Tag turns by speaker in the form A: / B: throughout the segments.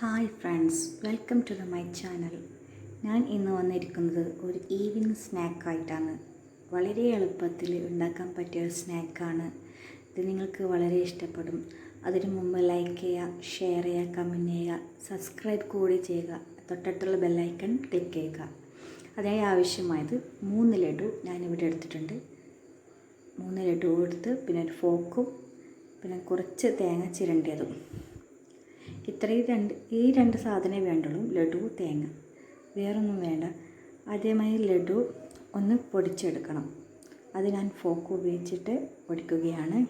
A: Hi friends, welcome to my channel. ഞാൻ ഇന്ന് വന്നിരിക്കുന്നത് ഒരു ഈവനിങ് സ്നാക്കായിട്ടാണ്. വളരെ എളുപ്പത്തിൽ ഉണ്ടാക്കാൻ പറ്റിയ ഒരു സ്നാക്കാണ്. ഇത് നിങ്ങൾക്ക് വളരെ ഇഷ്ടപ്പെടും. അതിനു മുമ്പ് ലൈക്ക് ചെയ്യുക, ഷെയർ ചെയ്യുക, കമൻറ്റ് ചെയ്യുക, സബ്സ്ക്രൈബ് കൂടി ചെയ്യുക, തൊട്ടടുത്തുള്ള ബെല്ലൈക്കൺ ക്ലിക്ക് ചെയ്യുക. അതിനായി ആവശ്യമായത് 3 ലഡു ഞാനിവിടെ എടുത്തിട്ടുണ്ട്. 3 ലഡു എടുത്ത് പിന്നെ ഒരു ഫോക്കും പിന്നെ കുറച്ച് തേങ്ങ ചിരണ്ടിയതും. ഈ രണ്ട് സാധനമേ വേണ്ടുള്ളൂ, ലഡു, തേങ്ങ, വേറൊന്നും വേണ്ട. ആദ്യമായി ലഡു ഒന്ന് പൊടിച്ചെടുക്കണം. അത് ഞാൻ ഫോക്ക് ഉപയോഗിച്ചിട്ട് പൊടിക്കുകയാണ്.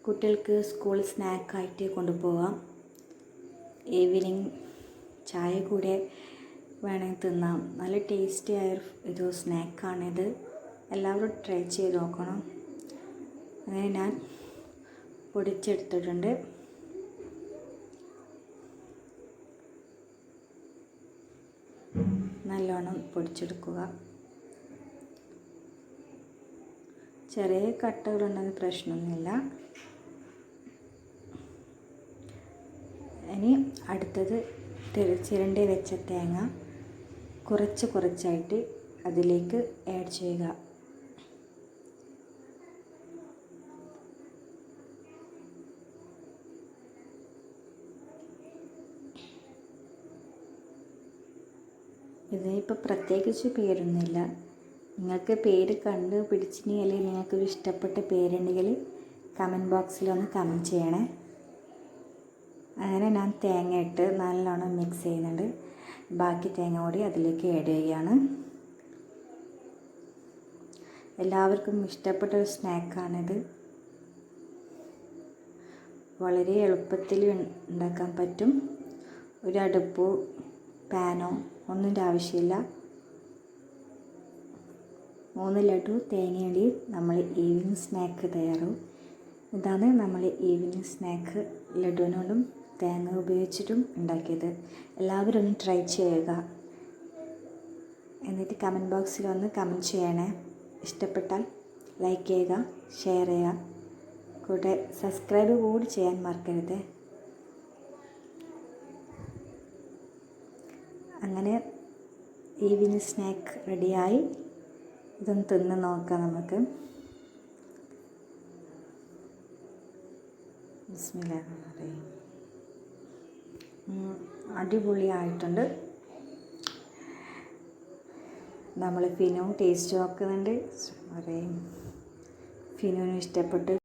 A: കുട്ടികൾക്ക് സ്കൂൾ സ്നാക്കായിട്ട് കൊണ്ടുപോകാം. ഈവനിങ് ചായ കൂടെ വേണമെങ്കിൽ തിന്നാം. നല്ല ടേസ്റ്റി ആയ ഒരു സ്നാക്കാണിത്. എല്ലാവരും ട്രൈ ചെയ്ത് നോക്കണം. അങ്ങനെ ഞാൻ പൊടിച്ചെടുത്തിട്ടുണ്ട്. നല്ലോണം പൊടിച്ചെടുക്കുക. ചെറിയ കട്ടകളുണ്ടെങ്കിൽ പ്രശ്നമൊന്നുമില്ല. ഇനി അടുത്തത് ചിരണ്ടി വെച്ച തേങ്ങ കുറച്ചായിട്ട് അതിലേക്ക് ആഡ് ചെയ്യുക. ഇതിനിപ്പോൾ പ്രത്യേകിച്ച് പേരൊന്നുമില്ല. നിങ്ങൾക്ക് പേര് കണ്ടുപിടിച്ചിട്ടുണ്ടെങ്കിൽ അല്ലെങ്കിൽ നിങ്ങൾക്കൊരു ഇഷ്ടപ്പെട്ട പേരുണ്ടെങ്കിൽ കമൻറ്റ് ബോക്സിലൊന്ന് കമൻറ്റ് ചെയ്യണേ. അങ്ങനെ ഞാൻ തേങ്ങ ഇട്ട് നല്ലോണം മിക്സ് ചെയ്യുന്നുണ്ട്. ബാക്കി തേങ്ങ കൂടി അതിലേക്ക് ആഡ് ചെയ്യുകയാണ്. എല്ലാവർക്കും ഇഷ്ടപ്പെട്ട ഒരു സ്നാക്കാണിത്. വളരെ എളുപ്പത്തിൽ ഉണ്ടാക്കാൻ പറ്റും. ഒരു അടുപ്പോ പാനോ ഒന്നിൻ്റെ ആവശ്യമില്ല. 3 ലഡു തേങ്ങയുടെ നമ്മൾ ഈവനിങ് സ്നാക്ക് തയ്യാറാവും. ഇതാണ് നമ്മൾ ഈവനിങ് സ്നാക്ക് ലഡുവിനോടും തേങ്ങ ഉപയോഗിച്ചിട്ടും ഉണ്ടാക്കിയത്. എല്ലാവരും ഒന്ന് ട്രൈ ചെയ്യുക. എന്നിട്ട് കമൻറ്റ് ബോക്സിൽ ഒന്ന് കമൻറ്റ് ചെയ്യണേ. ഇഷ്ടപ്പെട്ടാൽ ലൈക്ക് ചെയ്യുക, ഷെയർ ചെയ്യുക, കൂടെ സബ്സ്ക്രൈബ് കൂടി ചെയ്യാൻ മറക്കരുത്. അങ്ങനെ ഈവനിങ് സ്നാക്ക് റെഡിയായി. ഇതൊന്ന് തിന്ന് നോക്കാം നമുക്ക്. ബിസ്മില്ലാഹിർ. അടിപൊളിയായിട്ടുണ്ട്. നമ്മൾ ഫിനോ ടേസ്റ്റ് നോക്കുന്നുണ്ട്. ഫിനോന് ഇഷ്ടപ്പെട്ടു.